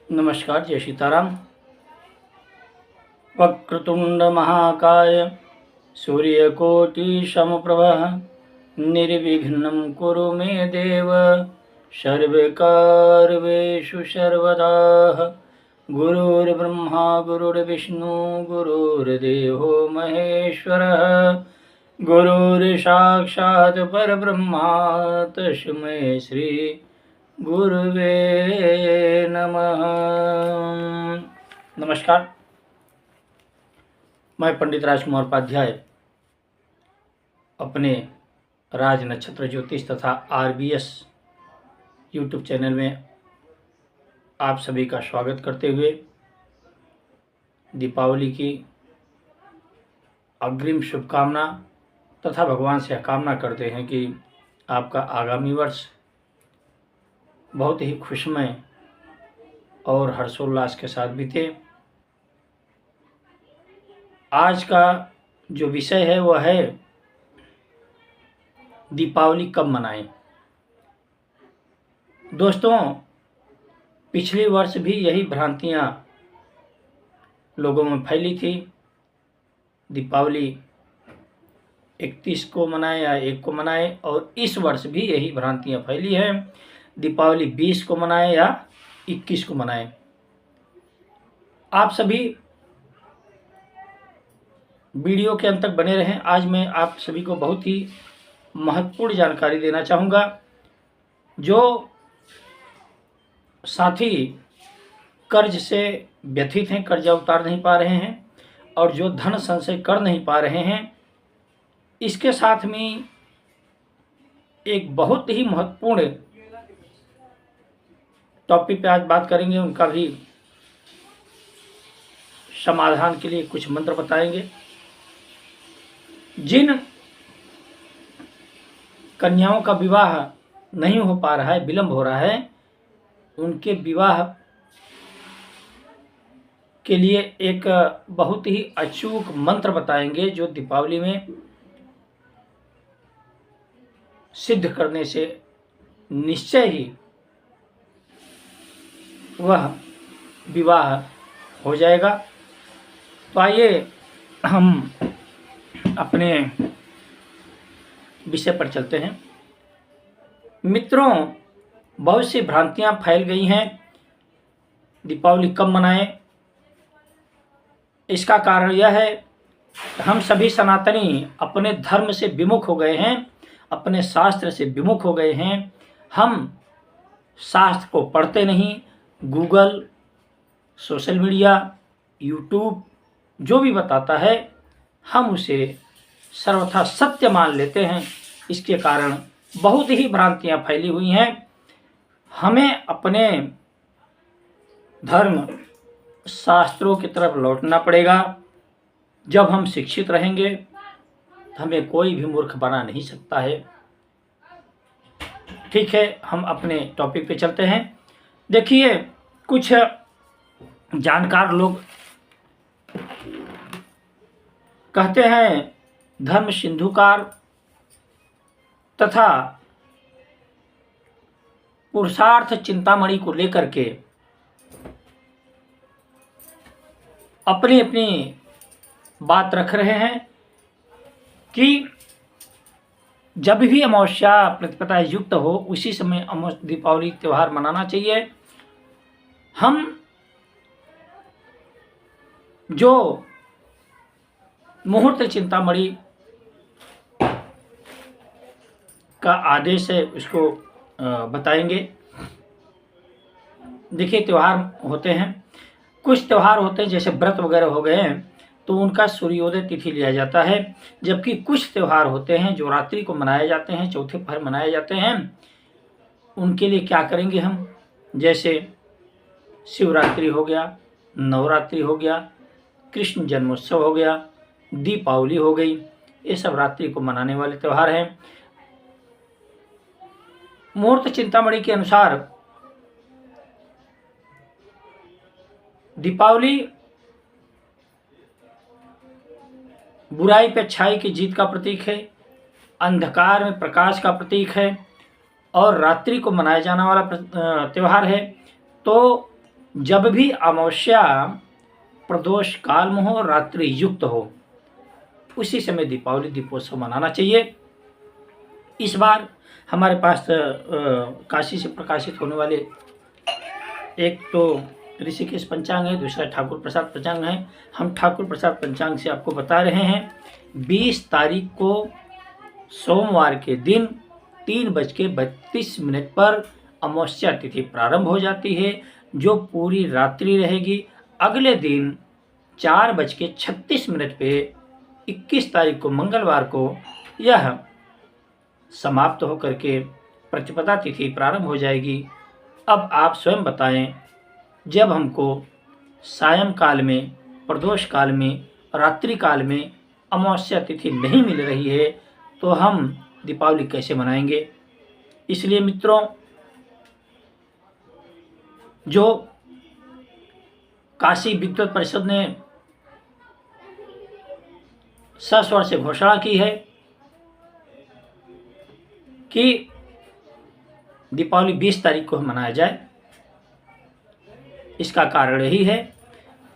नमस्कार, जय सीताराम। वक्रतुंड महाकाय सूर्यकोटि समप्रभः निर्विघ्नं कुरु मे देव सर्वकार्येषु सर्वदा। गुरुर्ब्रह्मा गुरुर्विष्णु गुरुर्देवो महेश्वरः गुरुर्साक्षात् परब्रह्मा तस्मै श्री गुरुवे नमः। नमस्कार, मैं पंडित राजकुमार उपाध्याय अपने राज नक्षत्र ज्योतिष तथा RBS यूट्यूब चैनल में आप सभी का स्वागत करते हुए दीपावली की अग्रिम शुभकामना तथा भगवान से कामना करते हैं कि आपका आगामी वर्ष बहुत ही खुशमय और हर्षोल्लास के साथ बीते। आज का जो विषय है वह है दीपावली कब मनाएं। दोस्तों, पिछले वर्ष भी यही भ्रांतियां लोगों में फैली थी। दीपावली 31 को मनाएं या 1 को मनाएं, और इस वर्ष भी यही भ्रांतियां फैली हैं। दीपावली 20 को मनाएं या 21 को मनाएं। आप सभी वीडियो के अंत तक बने रहें। आज मैं आप सभी को बहुत ही महत्वपूर्ण जानकारी देना चाहूँगा। जो साथी कर्ज से व्यथित हैं, कर्जा उतार नहीं पा रहे हैं, और जो धन संचय कर नहीं पा रहे हैं, इसके साथ में एक बहुत ही महत्वपूर्ण टॉपिक पे आज बात करेंगे। उनका भी समाधान के लिए कुछ मंत्र बताएंगे। जिन कन्याओं का विवाह नहीं हो पा रहा है, विलंब हो रहा है, उनके विवाह के लिए एक बहुत ही अचूक मंत्र बताएंगे, जो दीपावली में सिद्ध करने से निश्चय ही वह विवाह हो जाएगा। तो आइए हम अपने विषय पर चलते हैं। मित्रों, बहुत सी भ्रांतियां फैल गई हैं। दीपावली कब मनाएं, इसका कारण यह है कि हम सभी सनातनी अपने धर्म से विमुख हो गए हैं, अपने शास्त्र से विमुख हो गए हैं। हम शास्त्र को पढ़ते नहीं। गूगल, सोशल मीडिया, यूट्यूब जो भी बताता है, हम उसे सर्वथा सत्य मान लेते हैं। इसके कारण बहुत ही भ्रांतियां फैली हुई हैं। हमें अपने धर्म शास्त्रों की तरफ लौटना पड़ेगा। जब हम शिक्षित रहेंगे, हमें कोई भी मूर्ख बना नहीं सकता है। ठीक है, हम अपने टॉपिक पे चलते हैं। देखिए, कुछ जानकार लोग कहते हैं धर्म सिंधुकार तथा पुरुषार्थ चिंतामणि को लेकर के अपनी अपनी बात रख रहे हैं कि जब भी अमावस्या प्रतिपदा युक्त हो, उसी समय दीपावली त्यौहार मनाना चाहिए। हम जो मुहूर्त चिंतामणि का आदेश है उसको बताएंगे। देखिए, त्यौहार होते हैं, कुछ त्यौहार होते हैं जैसे व्रत वगैरह हो गए हैं, तो उनका सूर्योदय तिथि लिया जाता है। जबकि कुछ त्यौहार होते हैं जो रात्रि को मनाए जाते हैं, चौथे पहर मनाए जाते हैं। उनके लिए क्या करेंगे हम, जैसे शिवरात्रि हो गया, नवरात्रि हो गया, कृष्ण जन्मोत्सव हो गया, दीपावली हो गई। ये सब रात्रि को मनाने वाले त्यौहार हैं। मुहूर्त चिंतामणि के अनुसार दीपावली बुराई पे अच्छाई की जीत का प्रतीक है, अंधकार में प्रकाश का प्रतीक है और रात्रि को मनाया जाने वाला त्यौहार है। तो जब भी अमावस्या प्रदोष काल में हो, रात्रि युक्त हो, उसी समय दीपावली दीपोत्सव मनाना चाहिए। इस बार हमारे पास काशी से प्रकाशित होने वाले एक तो ऋषिकेश पंचांग है, दूसरा ठाकुर प्रसाद पंचांग है। हम ठाकुर प्रसाद पंचांग से आपको बता रहे हैं 20 तारीख को सोमवार के दिन 3:32 पर अमावस्या तिथि प्रारंभ हो जाती है, जो पूरी रात्रि रहेगी। अगले दिन 4:36 पे 21 तारीख को मंगलवार को यह समाप्त होकर के प्रतिपदा तिथि प्रारंभ हो जाएगी। अब आप स्वयं बताएं, जब हमको सायंकाल में, प्रदोष काल में, रात्रि काल में अमावस्या तिथि नहीं मिल रही है तो हम दीपावली कैसे मनाएंगे। इसलिए मित्रों, जो काशी विद्वत परिषद ने सस्वर से घोषणा की है कि दीपावली 20 तारीख को मनाया जाए, इसका कारण यही है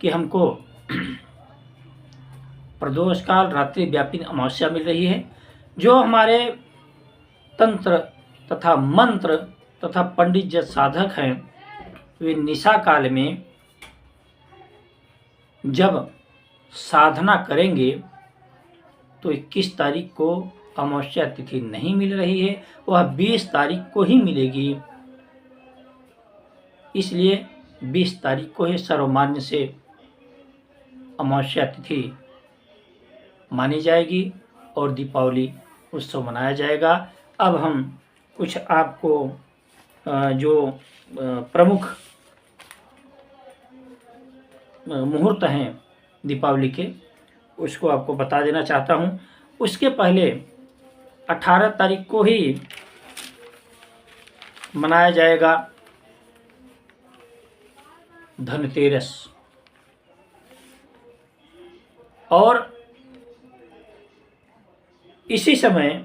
कि हमको प्रदोष काल रात्रि व्यापी अमावस्या मिल रही है। जो हमारे तंत्र तथा मंत्र तथा पंडित जैसे साधक हैं, वे निशा काल में जब साधना करेंगे तो 21 तारीख को अमावस्या तिथि नहीं मिल रही है, वह 20 तारीख को ही मिलेगी। इसलिए 20 तारीख को ही सर्वमान्य से अमावस्या तिथि मानी जाएगी और दीपावली उत्सव मनाया जाएगा। अब हम कुछ आपको जो प्रमुख मुहूर्त हैं दीपावली के, उसको आपको बता देना चाहता हूँ। उसके पहले 18 तारीख को ही मनाया जाएगा धनतेरस, और इसी समय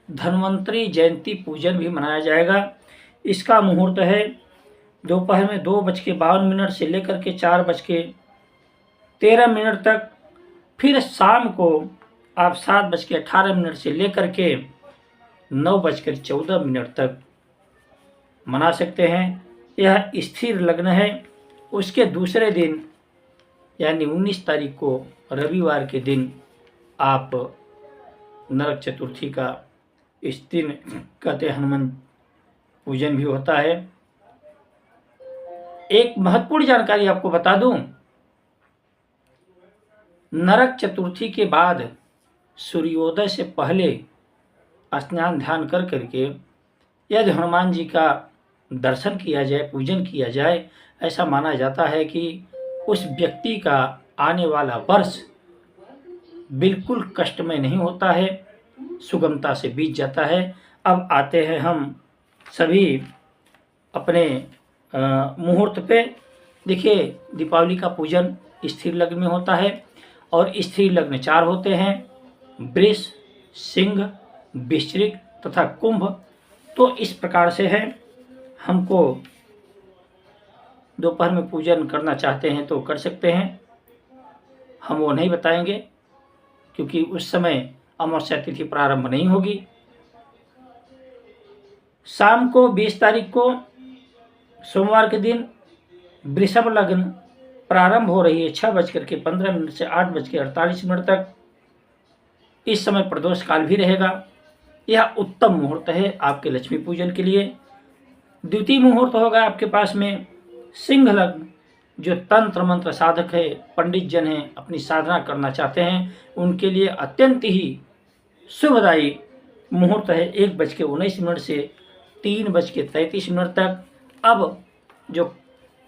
धन्वंतरी जयंती पूजन भी मनाया जाएगा। इसका मुहूर्त है दोपहर में 2:52 से लेकर के 4:13 तक। फिर शाम को आप 7:18 से लेकर के 9:14 तक मना सकते हैं। यह स्थिर लग्न है। उसके दूसरे दिन यानी 19 तारीख को रविवार के दिन आप नरक चतुर्थी का, इस दिन कहते हनुमान पूजन भी होता है। एक महत्वपूर्ण जानकारी आपको बता दूं, नरक चतुर्थी के बाद सूर्योदय से पहले स्नान ध्यान कर करके यदि हनुमान जी का दर्शन किया जाए, पूजन किया जाए, ऐसा माना जाता है कि उस व्यक्ति का आने वाला वर्ष बिल्कुल कष्टमय नहीं होता है, सुगमता से बीत जाता है। अब आते हैं हम सभी अपने मुहूर्त पे। देखिए, दीपावली का पूजन स्थिर लग्न में होता है और स्थिर लग्न 4 होते हैं, वृष, सिंह, वृश्चिक तथा कुंभ। तो इस प्रकार से है। हमको दोपहर में पूजन करना चाहते हैं तो कर सकते हैं, हम वो नहीं बताएंगे क्योंकि उस समय अमावस्या तिथि प्रारंभ नहीं होगी। शाम को 20 तारीख को सोमवार के दिन वृषभ लग्न प्रारंभ हो रही है 6:15 से 8:48 तक। इस समय प्रदोष काल भी रहेगा। यह उत्तम मुहूर्त है आपके लक्ष्मी पूजन के लिए। द्वितीय मुहूर्त होगा आपके पास में सिंह लग्न। जो तंत्र मंत्र साधक है, पंडित जन हैं, अपनी साधना करना चाहते हैं, उनके लिए अत्यंत ही शुभदायी मुहूर्त है 1:19 से 3:33 तक। अब जो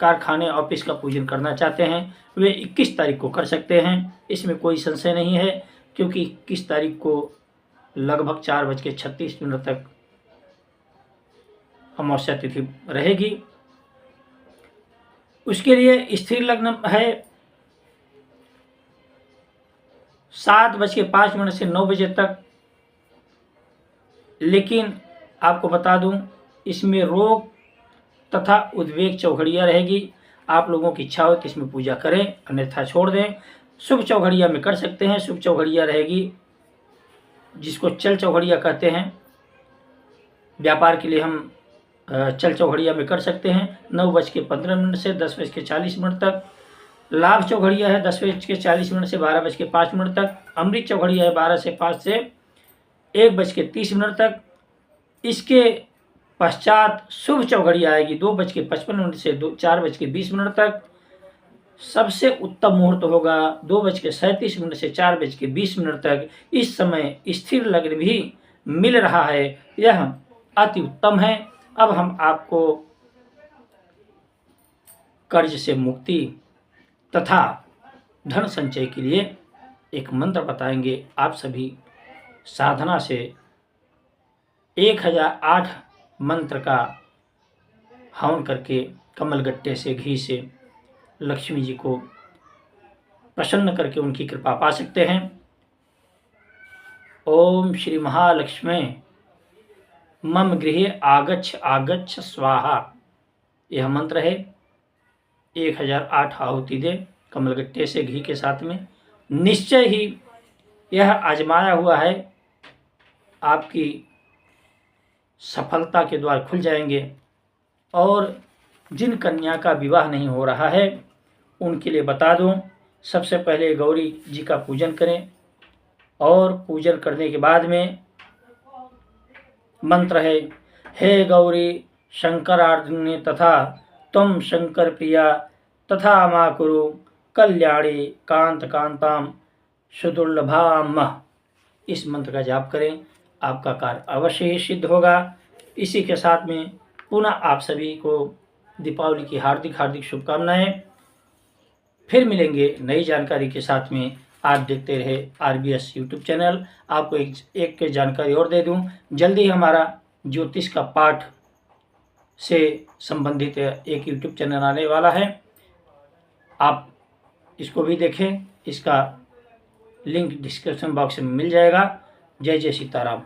कारखाने ऑफिस का पूजन करना चाहते हैं वे 21 तारीख को कर सकते हैं, इसमें कोई संशय नहीं है, क्योंकि 21 तारीख को लगभग 4:36 तक अमावस्या तिथि रहेगी। उसके लिए स्थिर लग्न है 7:05 से 9 बजे तक। लेकिन आपको बता दूं, इसमें रोग तथा उद्वेग चौघड़िया रहेगी। आप लोगों की इच्छा हो तो इसमें पूजा करें, अन्यथा छोड़ दें। शुभ चौघड़िया में कर सकते हैं। शुभ चौघड़िया रहेगी जिसको चल चौघड़िया कहते हैं, व्यापार के लिए हम चल चौघड़िया में कर सकते हैं 9:15 से 10:40 तक। लाभ चौघड़िया है 10:40 से 12:05 तक। अमृत चौघड़िया है 12 से 5 से 1:30 तक। इसके पश्चात शुभ चौघड़िया आएगी 2:55 से 4:20 तक। सबसे उत्तम मुहूर्त होगा 2:37 से 4:20 तक। इस समय स्थिर लग्न भी मिल रहा है, यह अति उत्तम है। अब हम आपको कर्ज से मुक्ति तथा धन संचय के लिए एक मंत्र बताएंगे। आप सभी साधना से 1008 मंत्र का हवन करके कमलगट्टे से घी से लक्ष्मी जी को प्रसन्न करके उनकी कृपा पा सकते हैं। ओम श्री महालक्ष्मी मम गृहे आगच्छ आगच्छ स्वाहा, यह मंत्र है। 1008 आहुति दे कमलगट्टे से घी के साथ में। निश्चय ही यह आजमाया हुआ है, आपकी सफलता के द्वार खुल जाएंगे। और जिन कन्या का विवाह नहीं हो रहा है उनके लिए बता दूं, सबसे पहले गौरी जी का पूजन करें और पूजन करने के बाद में मंत्र है, हे गौरी शंकरार्जुनी तथा त्वं शंकर प्रिया तथा मा कुरु कल्याणी कांत कांताम सुदुर्लभाम। इस मंत्र का जाप करें, आपका कार्य अवश्य ही सिद्ध होगा। इसी के साथ में पुनः आप सभी को दीपावली की हार्दिक हार्दिक शुभकामनाएं। फिर मिलेंगे नई जानकारी के साथ में। आप देखते रहे RBS यूट्यूब चैनल। आपको एक जानकारी और दे दूं, जल्दी हमारा ज्योतिष का पाठ से संबंधित एक यूट्यूब चैनल आने वाला है, आप इसको भी देखें। इसका लिंक डिस्क्रिप्शन बॉक्स में मिल जाएगा। जय जय सीताराम।